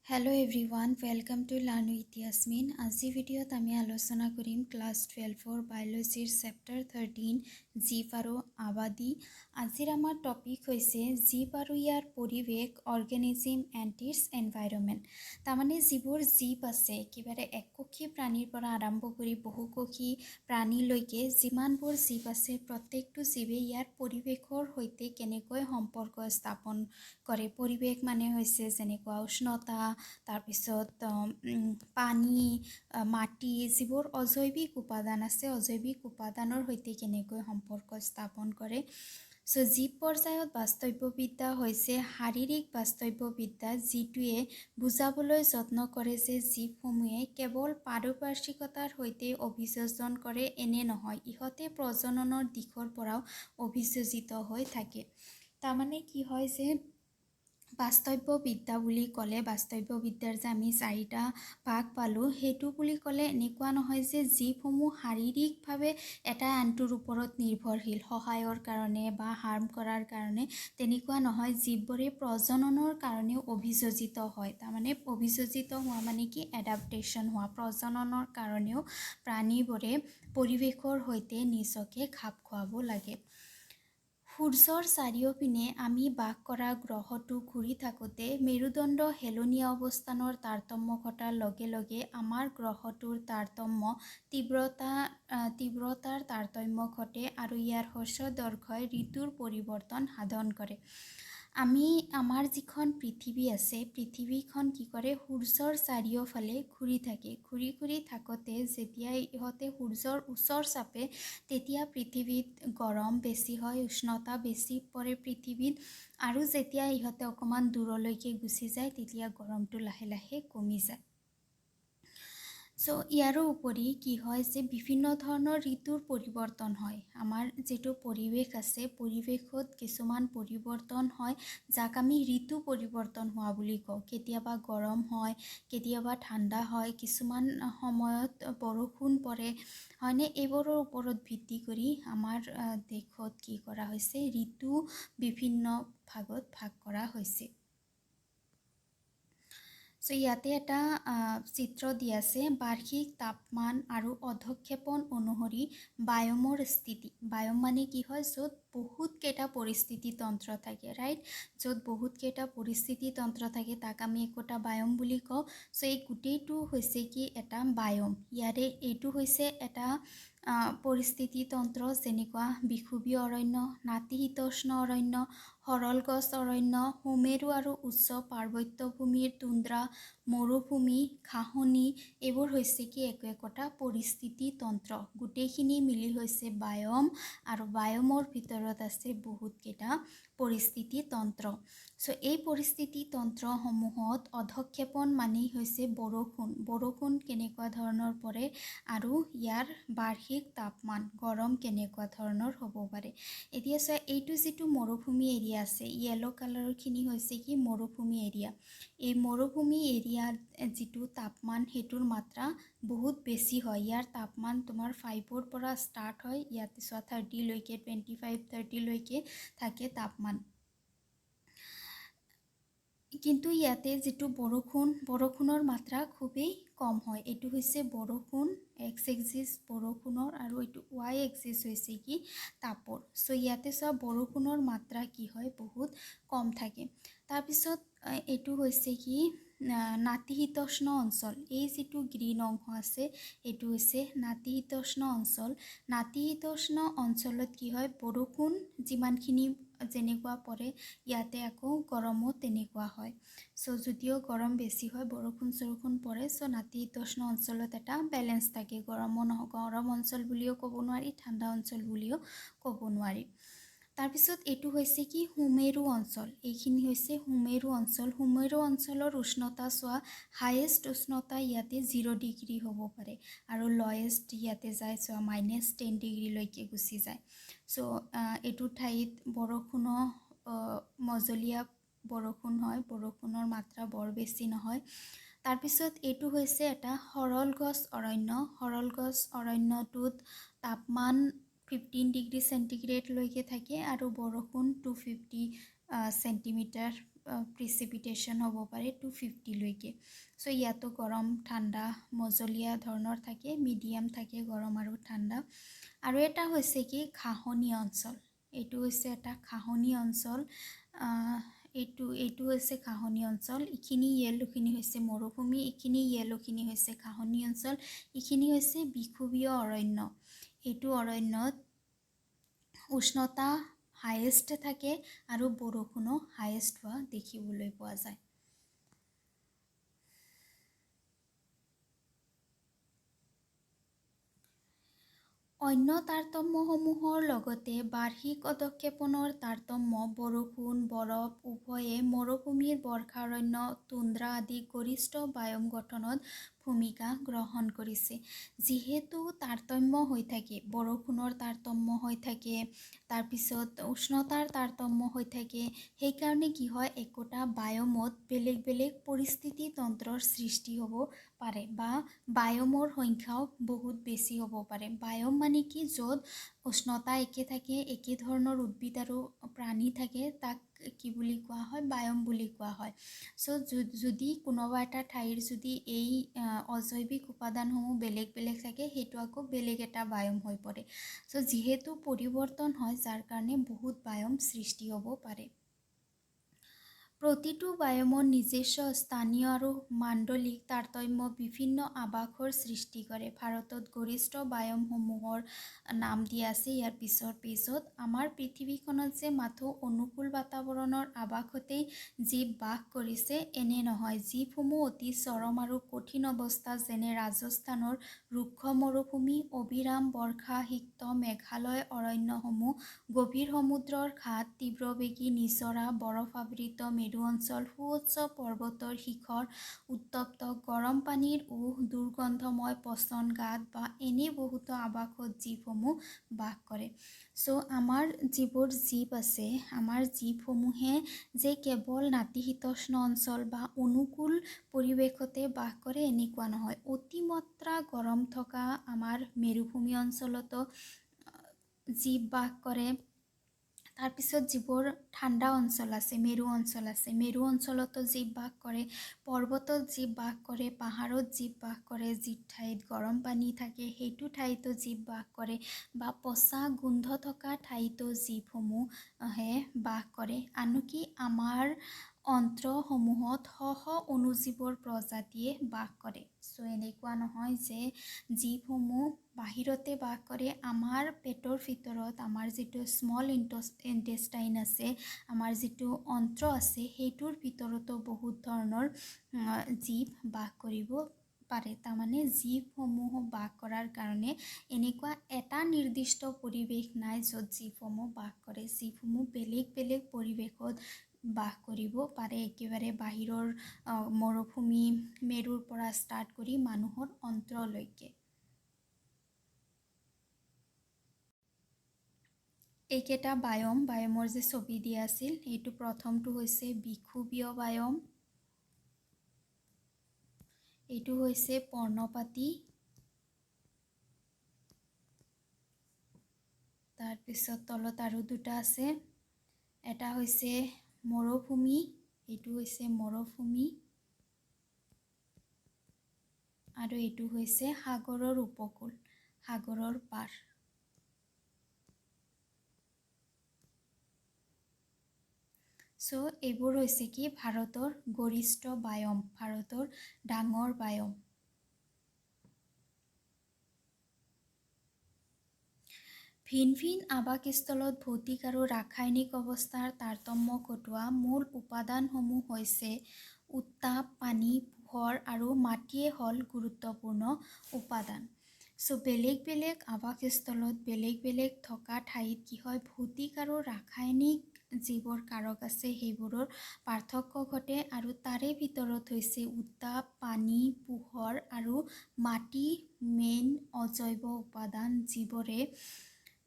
Hello everyone, welcome to Learn with Yasmin. আজি ভিডিঅ'ত আমি আলোচনা কৰিম ক্লাছ 12 বায়োলজিৰ চেপ্টাৰ 13 জীৱ আৰু আবাদী। আজিৰ আমাৰ টপিক হৈছে জীৱ আৰু ইয়াৰ পৰিৱেশ, অৰ্গেনিজিম এণ্ড ইটছ এনভাইৰনমেণ্ট। তাৰমানে যিবোৰ জীৱ আছে একেবাৰে এককোষী প্ৰাণীৰ পৰা আৰম্ভ কৰি বহুকোষী প্ৰাণীলৈকে যিমানবোৰ জীৱ আছে প্ৰত্যেকটো জীৱে ইয়াৰ পৰিৱেশৰ সৈতে কেনেকৈ সম্পৰ্ক স্থাপন কৰে। পৰিৱেশ মানে হৈছে যেনেকুৱা উষ্ণতা, তাৰপিছত পানী, মাটি, যিবোৰ অজৈৱিক উপাদান আছে অজৈৱিক উপাদানৰ সৈতে কেনেকৈ সম্পৰ্ক স্থাপন কৰে। জীৱ পৰ্যায়ত বাস্তৱবিদ্যা হৈছে শাৰীৰিক বাস্তৱবিদ্যা, যিটোৱে বুজাবলৈ যত্ন কৰে যে জীৱসমূহে কেৱল পাৰিপাৰ্শ্বিকতাৰ সৈতে অভিযোজন কৰে এনে নহয়, ইহঁতে প্ৰজননৰ দিশৰ পৰাও অভিযোজিত হৈ থাকে। তাৰমানে কি হয় যে বাস্তৱবিদ্যা বুলি ক'লে বাস্তৱবিদ্যাৰ যে আমি 4টা ভাগ পালোঁ, সেইটো বুলি ক'লে এনেকুৱা নহয় যে জীৱসমূহ শাৰীৰিকভাৱে এটা আনটোৰ ওপৰত নিৰ্ভৰশীল সহায়ৰ কাৰণে বা হাৰ্ম কৰাৰ কাৰণে, তেনেকুৱা নহয়। জীৱবোৰে প্ৰজননৰ কাৰণেও অভিযোজিত হয়। তাৰমানে অভিযোজিত হোৱা মানে কি এডাপ্টেশ্যন হোৱা, প্ৰজননৰ কাৰণেও প্ৰাণীবোৰে পৰিৱেশৰ সৈতে নিজকে খাপ খুৱাব লাগে। সূৰ্যৰ চাৰিওপিনে আমি বাস কৰা গ্ৰহটো ঘূৰি থাকোঁতে মেৰুদণ্ড হেলনীয়া অৱস্থানৰ তাৰতম্য ঘটাৰ লগে লগে আমাৰ গ্ৰহটোৰ তীব্ৰতাৰ তাৰতম্য ঘটে আৰু ইয়াৰ হ্ৰস্ব দৈৰ্ঘ্যই ঋতুৰ পৰিৱৰ্তন সাধন কৰে। আমাৰ যিখন পৃথিৱী আছে, পৃথিৱীখন কি কৰে, সূৰ্যৰ চাৰিওফালে ঘূৰি থাকে। ঘূৰি থাকোঁতে যেতিয়া ইহঁতে সূৰ্যৰ ওচৰ চাপে তেতিয়া পৃথিৱীত গৰম বেছি হয়, উষ্ণতা বেছি পৰে পৃথিৱীত, আৰু যেতিয়া ইহঁতে অকণমান দূৰলৈকে গুচি যায় তেতিয়া গৰমটো লাহে লাহে কমি যায়। ইয়াৰো উপৰি কি হয় যে বিভিন্ন ধৰণৰ ঋতুৰ পৰিৱৰ্তন হয়। আমাৰ যিটো পৰিৱেশ আছে, পৰিৱেশত কিছুমান পৰিৱৰ্তন হয় যাক আমি ঋতু পৰিৱৰ্তন হোৱা বুলি কওঁ। কেতিয়াবা গৰম হয়, কেতিয়াবা ঠাণ্ডা হয়, কিছুমান সময়ত বৰষুণ পৰে, হয়নে? এইবোৰৰ ওপৰত ভিত্তি কৰি আমাৰ দেশত কি কৰা হৈছে, ঋতু বিভিন্ন ভাগত ভাগ কৰা হৈছে। ইয়াতে এটা চিত্ৰ দিয়া আছে, বাৰ্ষিক তাপমান আৰু অধক্ষেপণ অনুসৰি বায়মৰ স্থিতি। বায়ম মানে কি হয়, য'ত বহুতকেইটা পৰিস্থিতি তন্ত্ৰ থাকে, ৰাইট? য'ত বহুতকেইটা পৰিস্থিতি তন্ত্ৰ থাকে তাক আমি একোটা বায়ম বুলি কওঁ। এই গোটেইটো হৈছে কি এটা বায়ম। ইয়াৰে এইটো হৈছে এটা পৰিস্থিতি তন্ত্ৰ, যেনেকুৱা বিষুৱীয় অৰণ্য, নাতিশীতোষ্ণ অৰণ্য, সৰল গছ অৰণ্য, সুমেৰু আৰু উচ্চ পাৰ্বত্য ভূমিৰ তুন্দ্ৰা, মৰুভূমি, ঘাঁহনি, এইবোৰ হৈছে কি একোটা পৰিস্থিতি তন্ত্ৰ। গোটেইখিনি মিলি হৈছে বায়ম, আৰু বায়মৰ ভিতৰত আছে বহুতকেইটা পৰিস্থিতি তন্ত্ৰ। এই পৰিস্থিতি তন্ত্ৰসমূহত অধক্ষেপণ মানেই হৈছে বৰষুণ কেনেকুৱা ধৰণৰ পৰে আৰু ইয়াৰ বাৰ্ষিক তাপমান গৰম কেনেকুৱা ধৰণৰ হ'ব পাৰে। এতিয়া এইটো যিটো মৰুভূমি এৰিয়া আছে, য়েলো কালাৰখিনি হৈছে কি মৰুভূমি এৰিয়া। এই মৰুভূমি এৰিয়াত যিটো তাপমান সেইটোৰ মাত্ৰা বহুত বেছি হয়। ইয়াৰ তাপমান তোমাৰ 5ৰ পৰা ষ্টাৰ্ট হয়, ইয়াতে 30লৈকে 25-30লৈকে থাকে তাপমান। কিন্তু ইয়াতে যিটো বৰষুণৰ মাত্ৰা খুবেই কম হয়। এইটো হৈছে বৰষুণ, এক্স এক্সিছ বৰষুণৰ, আৰু এইটো ৱাই এক্সিছ হৈছে কি তাপৰ। ইয়াতে বৰষুণৰ মাত্ৰা কি হয়, বহুত কম থাকে। তাৰপিছত এইটো হৈছে কি নাতিশীতোষ্ণ অঞ্চল। এই যিটো গ্ৰীণ অংশ আছে এইটো হৈছে নাতিশীতোষ্ণ অঞ্চল। নাতিশীতোষ্ণ অঞ্চলত কি হয়, বৰষুণ যিমানখিনি যেনেকুৱা পৰে ইয়াতে আকৌ গৰমো তেনেকুৱা হয়। যদিও গৰম বেছি হয়, বৰষুণ পৰে, নাতিশীতোষ্ণ অঞ্চলত এটা বেলেঞ্চ থাকে। গৰম অঞ্চল বুলিও ক'ব নোৱাৰি, ঠাণ্ডা অঞ্চল বুলিও ক'ব নোৱাৰি। তাৰপিছত এইটো হৈছে কি সুমেৰু অঞ্চল। এইখিনি হৈছে সুমেৰু অঞ্চল। সুমেৰু অঞ্চলৰ উষ্ণতা হায়েষ্ট উষ্ণতা ইয়াতে 0 ডিগ্ৰী হ'ব পাৰে, আৰু লয়েষ্ট ইয়াতে যায় -10 ডিগ্ৰীলৈকে গুচি যায়। এইটো ঠাইত মজলীয়া বৰষুণ হয়, বৰষুণৰ মাত্ৰা বৰ বেছি নহয়। তাৰপিছত এইটো হৈছে এটা সৰল গছ অৰণ্য। সৰল গছ অৰণ্যটোত তাপমান 15 ডিগ্ৰী চেণ্টিগ্ৰেডলৈকে থাকে আৰু বৰষুণ 250 চেণ্টিমিটাৰ প্ৰিচিপিটেশ্যন হ'ব পাৰে 250 লৈকে। সো ইয়াতো গৰম ঠাণ্ডা মজলীয়া ধৰণৰ থাকে, মিডিয়াম থাকে গৰম আৰু ঠাণ্ডা। আৰু এটা হৈছে কি ঘাঁহনি অঞ্চল, এইটো হৈছে এটা ঘাঁহনি অঞ্চল। এইটো হৈছে ঘাঁহনি অঞ্চল। এইখিনি য়েলোখিনি হৈছে মৰুভূমি, এইখিনি য়েলোখিনি হৈছে ঘাঁহনি অঞ্চল, এইখিনি হৈছে বিষুৱীয় অৰণ্য। এইটো অৰণ্যত উষ্ণতা হায়েষ্ট থাকে আৰু বৰষুণো হায়েষ্ট হোৱা দেখিবলৈ পোৱা যায়। অন্য তাৰতম্যসমূহৰ লগতে বাৰ্ষিক অধক্ষেপণৰ তাৰতম্য, বৰষুণ, বৰফ উভয়ে মৰুভূমিৰ বৰ্ষাৰণ্য, টুন্দ্ৰা আদি গৰিষ্ঠ বায়ুম গঠনত ভূমিকা গ্ৰহণ কৰিছে। যিহেতু তাৰতম্য হৈ থাকে, বৰষুণৰ তাৰতম্য হৈ থাকে, তাৰপিছত উষ্ণতাৰ তাৰতম্য হৈ থাকে, সেইকাৰণে কি হয় একোটা বায়ুমত বেলেগ বেলেগ পৰিস্থিতি তন্ত্ৰৰ সৃষ্টি হ'ব পাৰে বা বায়ুমৰ সংখ্যাও বহুত বেছি হ'ব পাৰে। বায়ুম মানে কি য'ত উষ্ণতা একে থাকে, একে ধৰণৰ উদ্ভিদ আৰু প্ৰাণী থাকে, তাক কি বুলি কোৱা হয় বায়ুম বুলি কোৱা হয়। চ' যদি কোনোবা এটা ঠাইৰ যদি এই অজৈৱিক উপাদানসমূহ বেলেগ বেলেগ থাকে, সেইটো আকৌ বেলেগ এটা বায়ুম হৈ পৰে। চ' যিহেতু পৰিৱৰ্তন হয়, যাৰ কাৰণে বহুত বায়ুম সৃষ্টি হ'ব পাৰে। প্ৰতিটো বায়ুমৰ নিজস্ব স্থানীয় আৰু মাণ্ডলিক তাৰতম্য বিভিন্ন আৱাসৰ সৃষ্টি কৰে। ভাৰতত গৰিষ্ঠ বায়ুমসমূহৰ নাম দিয়া আছে ইয়াৰ পিছৰ পেজত। আমাৰ পৃথিৱীখনত যে মাথো অনুকূল বাতাবৰণৰ আৱাসতেই জীৱ বাস কৰিছে এনে নহয়। জীৱসমূহ অতি চৰম আৰু কঠিন অৱস্থা, যেনে ৰাজস্থানৰ ৰুক্ষ মৰুভূমি, অবিৰাম বৰ্ষা সিক্ত মেঘালয় অৰণ্যসমূহ, গভীৰ সমুদ্ৰৰ ঘাট, তীব্ৰবেগী নিজৰা, বৰফাবৃত মেৰু অঞ্চল, সুউচ্চ পৰ্বতৰ শিখৰ, উত্তপ্ত গৰম পানীৰ উঁহ, দুৰ্গন্ধময় পচন গাঁত বা এনে বহুতো আৱাসত জীৱসমূহ বাস কৰে। চ' আমাৰ যিবোৰ জীৱ আছে, আমাৰ জীৱসমূহে যে কেৱল নাতিশীতোষ্ণ অঞ্চল বা অনুকূল পৰিৱেশতে বাস কৰে এনেকুৱা নহয়। অতিমাত্ৰা গৰম থকা আমাৰ মেৰুভূমি অঞ্চলতো জীৱ বাস কৰে। তাৰপিছত যিবোৰ ঠাণ্ডা অঞ্চল আছে, মেৰু অঞ্চল আছে, মেৰু অঞ্চলতো জীৱ বাস কৰে, পৰ্বতত জীৱ বাস কৰে, পাহাৰত জীৱ বাস কৰে, যি ঠাইত গৰম পানী থাকে সেইটো ঠাইতো জীৱ বাস কৰে, বা পচা গোন্ধ থকা ঠাইতো জীৱসমূহে বাস কৰে। আনকি আমাৰ অন্ত্ৰসমূহত শ অণুজীৱৰ প্ৰজাতিয়ে বাস কৰে। চ' এনেকুৱা নহয় যে জীৱসমূহ বাহিৰতে বাস কৰে। আমাৰ পেটৰ ভিতৰত আমাৰ যিটো স্মল ইণ্টেষ্টাইন আছে, আমাৰ যিটো অন্ত্ৰ আছে, সেইটোৰ ভিতৰতো বহুত ধৰণৰ জীৱ বাস কৰিব পাৰে। তাৰমানে জীৱসমূহ বাস কৰাৰ কাৰণে এনেকুৱা এটা নিৰ্দিষ্ট পৰিৱেশ নাই য'ত জীৱসমূহ বাস কৰে। জীৱসমূহ বেলেগ বেলেগ পৰিৱেশত বাস কৰিব পাৰে, একেবাৰে বাহিৰৰ মৰুভূমি মেৰুৰ পৰা ষ্টাৰ্ট কৰি মানুহৰ অন্ত্ৰলৈকে। এইকেইটা বায়ুমৰ যে ছবি দিয়া আছিল, এইটো প্ৰথমটো হৈছে বিষুৱীয় বায়ুম, এইটো হৈছে পৰ্ণপাতী, তাৰপিছত তলত আৰু দুটা আছে, এটা হৈছে মৰুভূমি, এইটো হৈছে মৰুভূমি, আৰু এইটো হৈছে সাগৰৰ উপকূল, সাগৰৰ পাৰ। চ' এইবোৰ হৈছে কি ভাৰতৰ গৰিষ্ঠ বায়ুম, ভাৰতৰ ডাঙৰ বায়ুম। ভিন ভিন আৱাসস্থলত ভৌতিক আৰু ৰাসায়নিক অৱস্থাৰ তাৰতম্য ঘটোৱা মূল উপাদানসমূহ হৈছে উত্তাপ, পানী, পোহৰ আৰু মাটিয়ে হ'ল গুৰুত্বপূৰ্ণ উপাদান। চ' বেলেগ বেলেগ আৱাসস্থলত বেলেগ বেলেগ থকা ঠাইত কি হয় ভৌতিক আৰু ৰাসায়নিক যিবোৰ কাৰক আছে সেইবোৰৰ পাৰ্থক্য ঘটে, আৰু তাৰে ভিতৰত হৈছে উত্তাপ, পানী, পোহৰ আৰু মাটি মেইন অজৈব উপাদান, যিবোৰে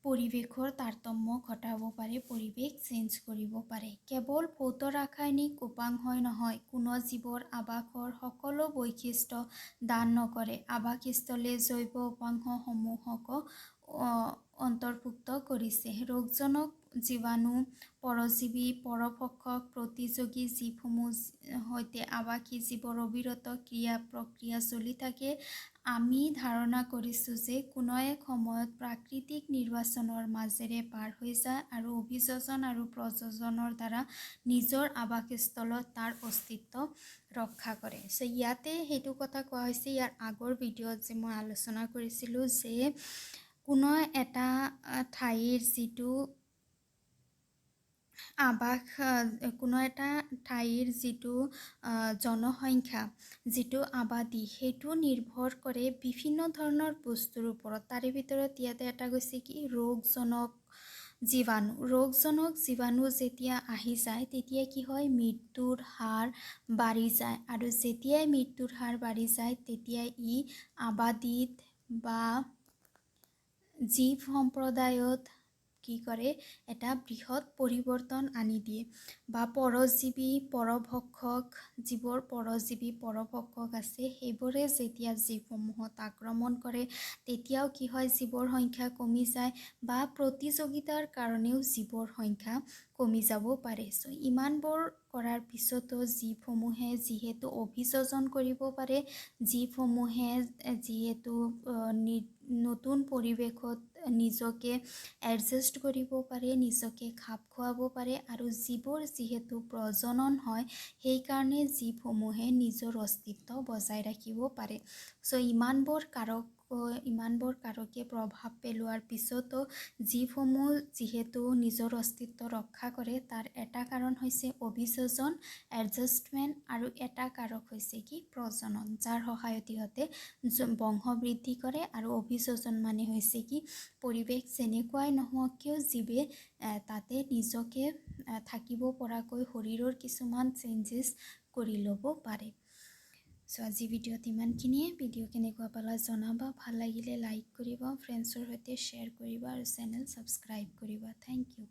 পৰিৱেশৰ তাৰতম্য ঘটাব পাৰে, পৰিৱেশ চেঞ্জ কৰিব পাৰে। কেৱল ভৌত ৰাসায়নিক উপাংশই নহয়, কোনো জীৱৰ আৱাসৰ সকলো বৈশিষ্ট্য দান নকৰে। আৱাসস্থলে জৈৱ উপাংশসমূহকো অন্তৰ্ভুক্ত কৰিছে। ৰোগজনক জীৱাণু, পৰজীৱী, পৰভক্ষক, প্ৰতিযোগী জীৱসমূহ সৈতে আৱাসী জীৱৰ অবিৰত ক্ৰিয়া প্ৰক্ৰিয়া চলি থাকে। আমি ধাৰণা কৰিছোঁ যে কোনো এক সময়ত প্ৰাকৃতিক নিৰ্বাচনৰ মাজেৰে পাৰ হৈ যায় আৰু অভিযোজন আৰু প্ৰযোজনৰ দ্বাৰা নিজৰ আৱাসস্থলত তাৰ অস্তিত্ব ৰক্ষা কৰে। চ' ইয়াতে সেইটো কথা কোৱা হৈছে, ইয়াৰ আগৰ ভিডিঅ'ত যে মই আলোচনা কৰিছিলোঁ যে কোনো এটা ঠাইৰ যিটো কোনো এটা ঠাইৰ যিটো জনসংখ্যা, যিটো আবাদী, সেইটো নিৰ্ভৰ কৰে বিভিন্ন ধৰণৰ বস্তুৰ ওপৰত। তাৰে ভিতৰত ইয়াতে এটা গৈছে কি ৰোগজনক জীৱাণু। ৰোগজনক জীৱাণু যেতিয়া আহি যায় তেতিয়া কি হয়, মৃত্যুৰ হাৰ বাঢ়ি যায়, আৰু যেতিয়াই মৃত্যুৰ হাৰ বাঢ়ি যায় তেতিয়া ই আবাদীত বা জীৱ সম্প্ৰদায়ত কি কৰে, এটা বৃহৎ পৰিৱৰ্তন আনি দিয়ে। বা পৰজীৱী, পৰভক্ষক, যিবোৰ পৰজীৱী পৰভক্ষক আছে সেইবোৰে যেতিয়া জীৱসমূহত আক্ৰমণ কৰে তেতিয়াও কি হয়, জীৱৰ সংখ্যা কমি যায়, বা প্ৰতিযোগিতাৰ কাৰণেও জীৱৰ সংখ্যা কমি যাব পাৰে। চ' ইমানবোৰ কৰাৰ পিছতো জীৱসমূহে যিহেতু অভিযোজন কৰিব পাৰে, জীৱসমূহে যিহেতু নতুন পৰিৱেশত নিজকে এডজাষ্ট কৰিব পাৰে, নিজকে খাপ খুৱাব পাৰে, আৰু যিবোৰ যিহেতু প্ৰজনন হয় সেইকাৰণে জীৱসমূহে নিজৰ অস্তিত্ব বজাই ৰাখিব পাৰে। চ' ইমানবোৰ কাৰকে প্ৰভাৱ পেলোৱাৰ পিছতো জীৱসমূহ যিহেতু নিজৰ অস্তিত্ব ৰক্ষা কৰে, তাৰ এটা কাৰণ হৈছে অভিযোজন, এডজাষ্টমেণ্ট, আৰু এটা কাৰক হৈছে কি প্ৰজনন, যাৰ সহায়ত ইহঁতে বংশ বৃদ্ধি কৰে। আৰু অভিযোজন মানে হৈছে কি পৰিৱেশ যেনেকুৱাই নহওক কিয় জীৱে তাতে নিজকে থাকিব পৰাকৈ শৰীৰৰ কিছুমান চেঞ্জেছ কৰি ল'ব পাৰে। চ' আজি ভিডিঅ'ত ইমানখিনিয়ে। ভিডিঅ' কেনেকুৱা পালা জনাবা, ভাল লাগিলে লাইক কৰিবা, ফ্ৰেণ্ডছৰ সৈতে শ্বেয়াৰ কৰিবা, আৰু চেনেল ছাবস্ক্ৰাইব কৰিবা। Thank U.